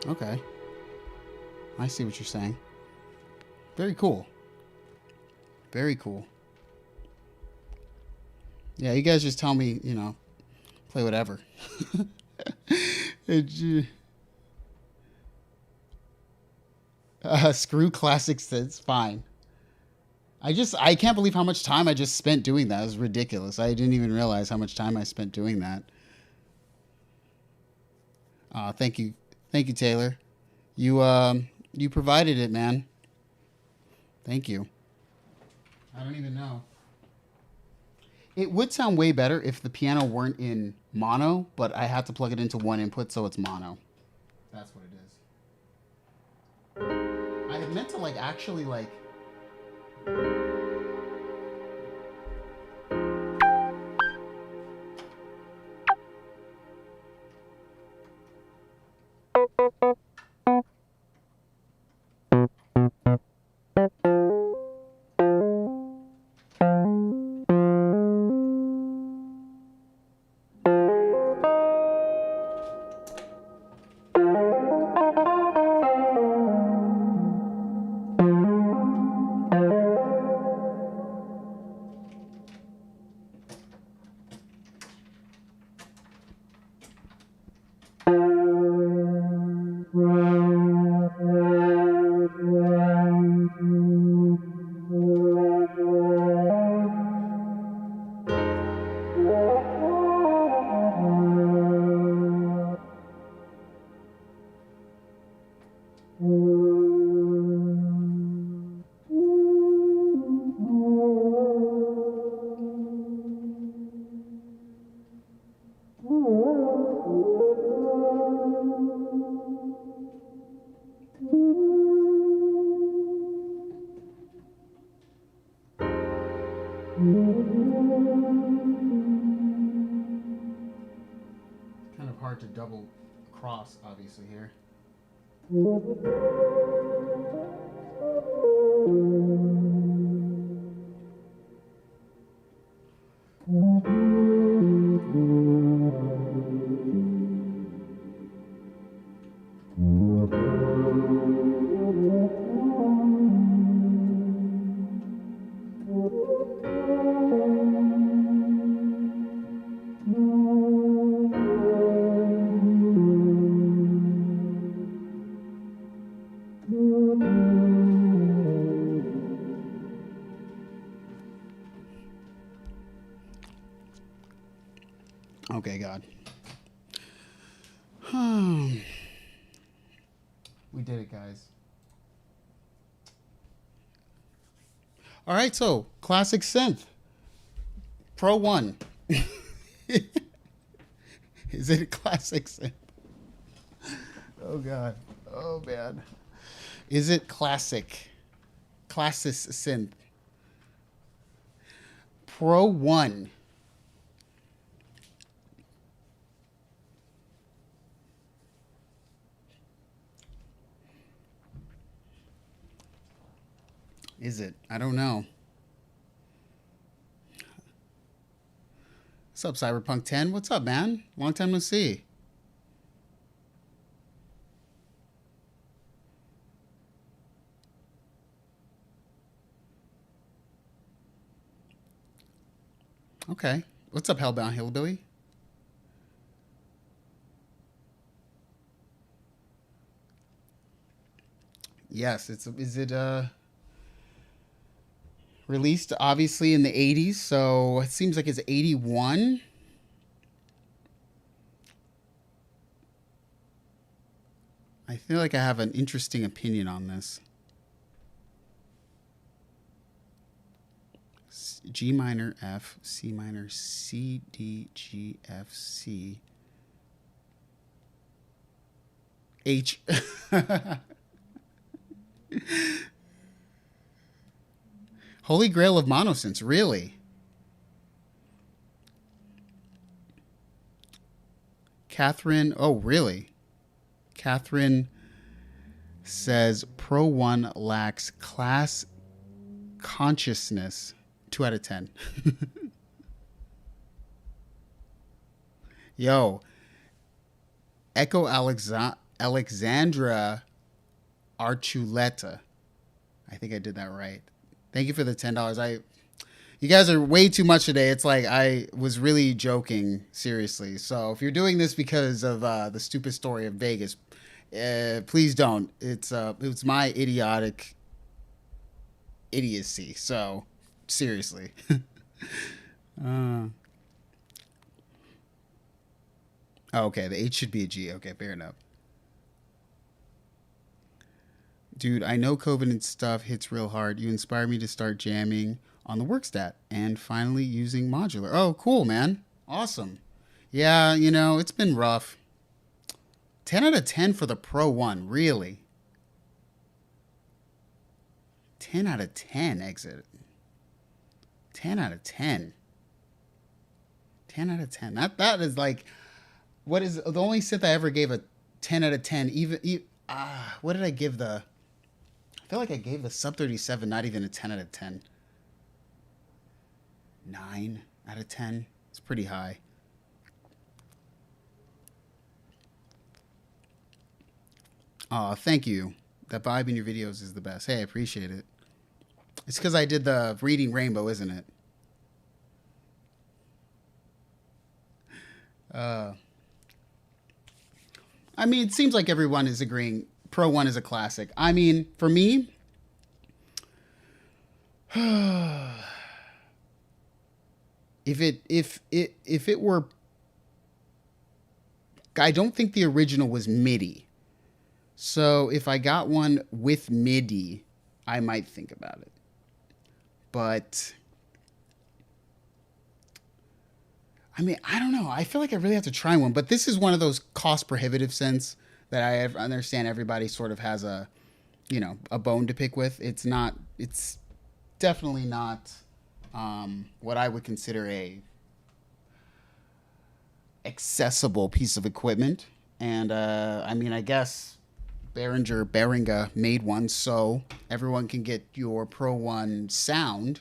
Okay. I see what you're saying. Very cool. Very cool. Yeah, you guys just tell me, you know, play whatever. Screw classic synths. Fine. I can't believe how much time I just spent doing that. It was ridiculous. I didn't even realize how much time I spent doing that. Thank you. Thank you, Taylor. You provided it, man. Thank you. I don't even know. It would sound way better if the piano weren't in mono, but I had to plug it into one input, so it's mono. That's what it is. I had meant to like actually like. Kind of hard to double cross, obviously, here. Okay, God. We did it, guys. All right, so classic synth. Pro 1. Is it a classic synth? Oh, God. Oh, man. Is it classic? Classic synth. Pro 1. Is it? I don't know. What's up, Cyberpunk 10? What's up, man? Long time no see. Okay. What's up, Hellbound Hillbilly? Yes, is it released obviously in the 80s, so it seems like it's 81. I feel like I have an interesting opinion on this. G minor, F, C minor, C, D, G, F, C, H. Holy Grail of monosynths, really? Catherine, oh, really? Catherine says Pro 1 lacks class consciousness. 2 out of 10. Yo, Echo Alexandra Archuleta. I think I did that right. Thank you for the $10. You guys are way too much today. It's like I was really joking, seriously. So if you're doing this because of the stupid story of Vegas, please don't. It's my idiotic idiocy. So seriously. Okay, the H should be a G. Okay, fair enough. Dude, I know COVID and stuff hits real hard. You inspired me to start jamming on the workstat and finally using modular. Oh, cool, man. Awesome. Yeah, it's been rough. 10 out of 10 for the Pro 1, really. 10 out of 10 exit. 10 out of 10. 10 out of 10. That is like, what is the only synth I ever gave a 10 out of 10? What did I give the? I feel like I gave the Sub 37 not even a 10 out of 10. 9 out of 10. It's pretty high. Oh, thank you. That vibe in your videos is the best. Hey, I appreciate it. It's because I did the Reading Rainbow, isn't it? I mean, it seems like everyone is agreeing Pro 1 is a classic. I mean, for me, if it were, I don't think the original was MIDI. So if I got one with MIDI, I might think about it. But I mean, I don't know. I feel like I really have to try one. But this is one of those cost prohibitive synths that I understand everybody sort of has a bone to pick with. It's definitely not what I would consider a accessible piece of equipment. And I mean, I guess Behringer made one so everyone can get your Pro 1 sound.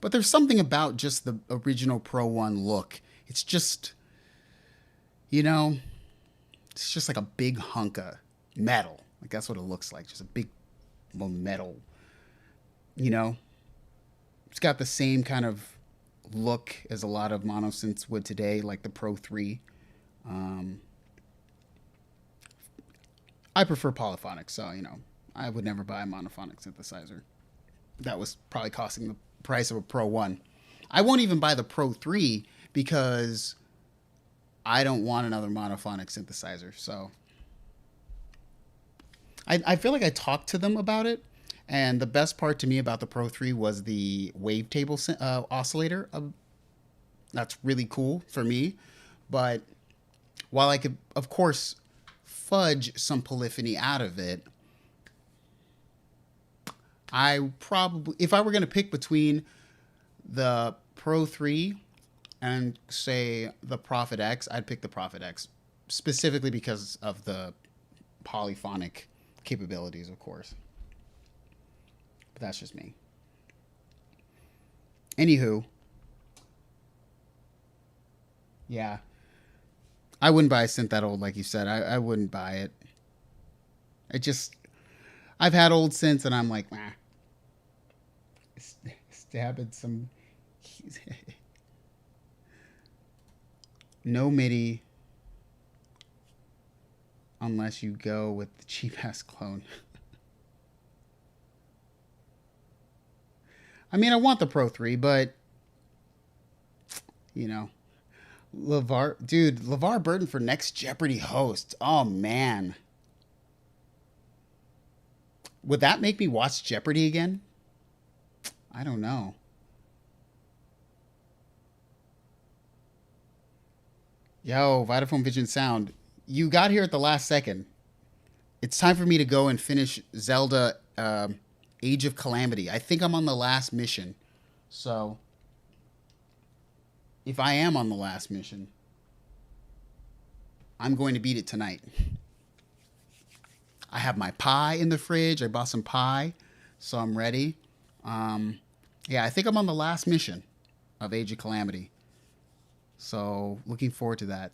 But there's something about just the original Pro 1 look. It's just, it's just like a big hunk of metal. Like that's what it looks like. Just a big metal. It's got the same kind of look as a lot of mono synths would today, like the Pro 3. I prefer polyphonic, so, I would never buy a monophonic synthesizer. That was probably costing the price of a Pro 1. I won't even buy the Pro 3 because I don't want another monophonic synthesizer. So I feel like I talked to them about it, and the best part to me about the Pro 3 was the wavetable oscillator. That's really cool for me. But while I could, of course, fudge some polyphony out of it, I probably, if I were going to pick between the Pro 3 and, say, the Prophet X, I'd pick the Prophet X, specifically because of the polyphonic capabilities, of course. But that's just me. Anywho, yeah, I wouldn't buy a synth that old, like you said. I wouldn't buy it. I've had old synths, and I'm like, stabbing some no MIDI unless you go with the cheap ass clone. I mean, I want the Pro 3, but LeVar Burton for next Jeopardy host. Oh man, would that make me watch Jeopardy again? I don't know. Yo, Vitaphone Vision Sound. You got here at the last second. It's time for me to go and finish Zelda Age of Calamity. I think I'm on the last mission. So, if I am on the last mission, I'm going to beat it tonight. I have my pie in the fridge. I bought some pie, so I'm ready. Yeah, I think I'm on the last mission of Age of Calamity. So, looking forward to that.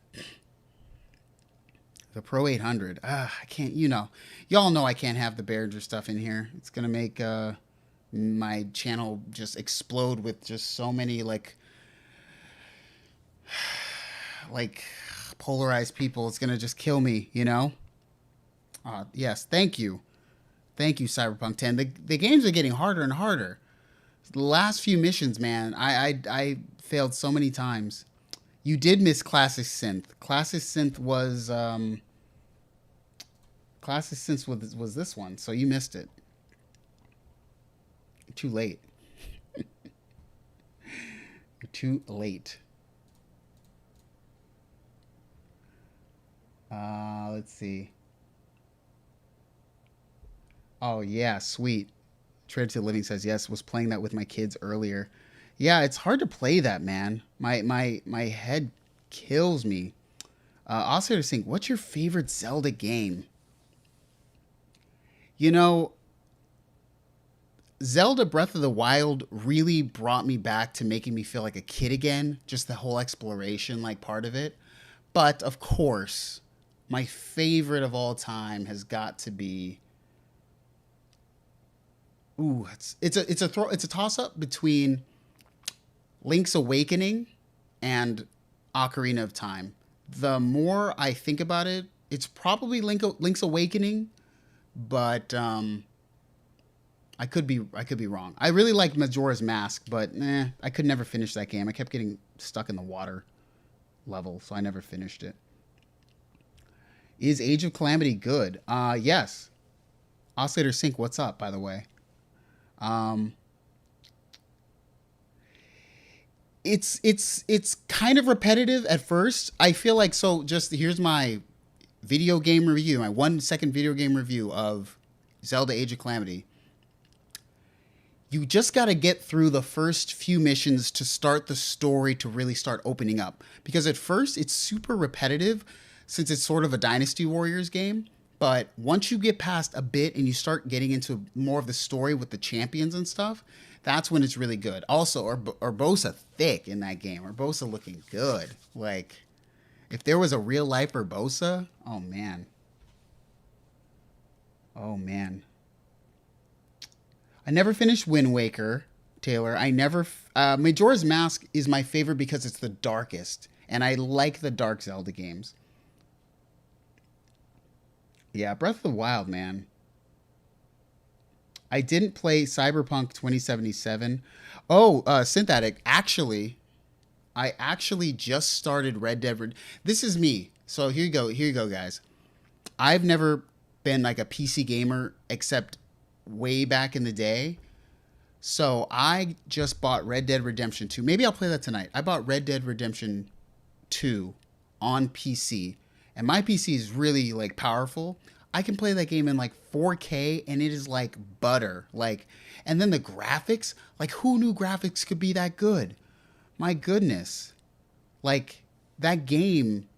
The Pro 800. I can't, y'all know I can't have the Behringer stuff in here. It's going to make my channel just explode with just so many like polarized people. It's going to just kill me, Yes, thank you. Thank you, Cyberpunk 10. The games are getting harder and harder. The last few missions, man, I failed so many times. You did miss Classic Synth. Classic Synth was this one, so you missed it. You're too late. You're too late. Let's see. Oh yeah, sweet. Tread to Living says yes. Was playing that with my kids earlier. Yeah, it's hard to play that, man. My head kills me. Also, to think, what's your favorite Zelda game? You know, Zelda Breath of the Wild really brought me back to making me feel like a kid again. Just the whole exploration, like part of it. But of course, my favorite of all time has got to be. Ooh, it's a toss up between Link's Awakening and Ocarina of Time. The more I think about it, it's probably Link's Awakening, but I could be wrong. I really like Majora's Mask, but I could never finish that game. I kept getting stuck in the water level, so I never finished it. Is Age of Calamity good? Yes. Oscillator Sync, what's up, by the way? It's kind of repetitive at first. I feel like, so just here's my video game review, my 1 second video game review of Zelda Age of Calamity. You just got to get through the first few missions to start the story to really start opening up. Because at first it's super repetitive since it's sort of a Dynasty Warriors game. But once you get past a bit and you start getting into more of the story with the champions and stuff, that's when it's really good. Also, Urbosa thick in that game. Urbosa looking good. Like, if there was a real life Urbosa, oh man. Oh man. I never finished Wind Waker, Taylor. Majora's Mask is my favorite because it's the darkest. And I like the dark Zelda games. Yeah, Breath of the Wild, man. I didn't play Cyberpunk 2077. Oh, Synth Addict. I actually just started Red Dead Redemption. This is me. So here you go, guys. I've never been like a PC gamer except way back in the day. So I just bought Red Dead Redemption 2. Maybe I'll play that tonight. I bought Red Dead Redemption 2 on PC. And my PC is really like powerful. I can play that game in like 4K and it is like butter. Like, and then the graphics, like who knew graphics could be that good? My goodness. Like that game,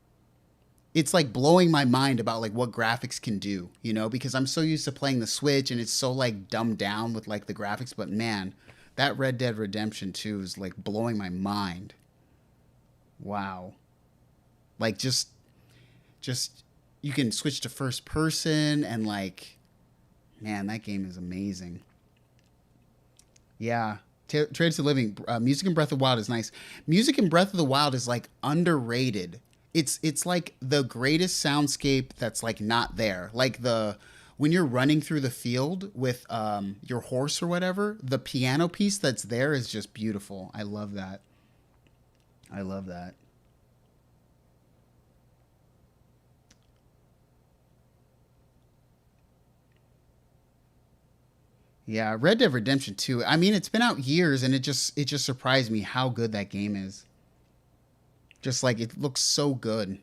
it's like blowing my mind about like what graphics can do, because I'm so used to playing the Switch and it's so like dumbed down with like the graphics. But man, that Red Dead Redemption 2 is like blowing my mind. Wow. Like just you can switch to first person and like, man, that game is amazing. Yeah. Trades to Living. Music in Breath of the Wild is nice. Music in Breath of the Wild is like underrated. It's like the greatest soundscape that's like not there. Like when you're running through the field with your horse or whatever, the piano piece that's there is just beautiful. I love that. I love that. Yeah, Red Dead Redemption 2. I mean, it's been out years and it just surprised me how good that game is. Just like it looks so good.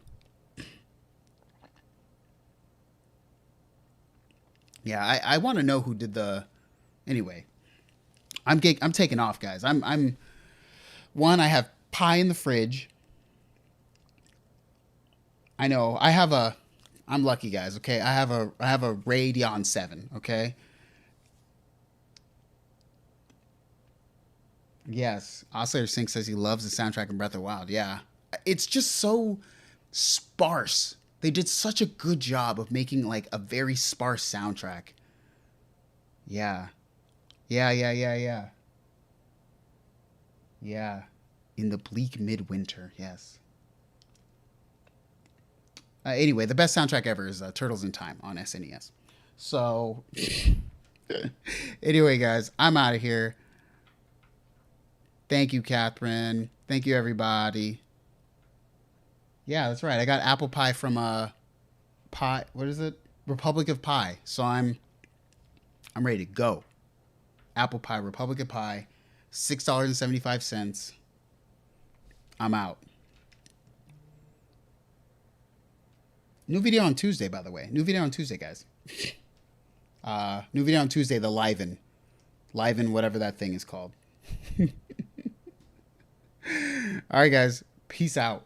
Yeah, I want to know who did the. Anyway, I'm taking off, guys. I'm one. I have pie in the fridge. I know. I'm lucky, guys. Okay, I have a Radeon 7. Okay. Yes, Oscillator Sync says he loves the soundtrack in Breath of the Wild. Yeah, it's just so sparse. They did such a good job of making like a very sparse soundtrack. Yeah. Yeah. Yeah. In the bleak midwinter, yes. Anyway, the best soundtrack ever is Turtles in Time on SNES. So, anyway, guys, I'm out of here. Thank you, Catherine. Thank you, everybody. Yeah, that's right. I got apple pie from Pie. What is it? Republic of Pie. So I'm ready to go. Apple pie, Republic of Pie, $6.75. I'm out. New video on Tuesday, by the way. New video on Tuesday, guys. New video on Tuesday, the Liven, whatever that thing is called. All right, guys. Peace out.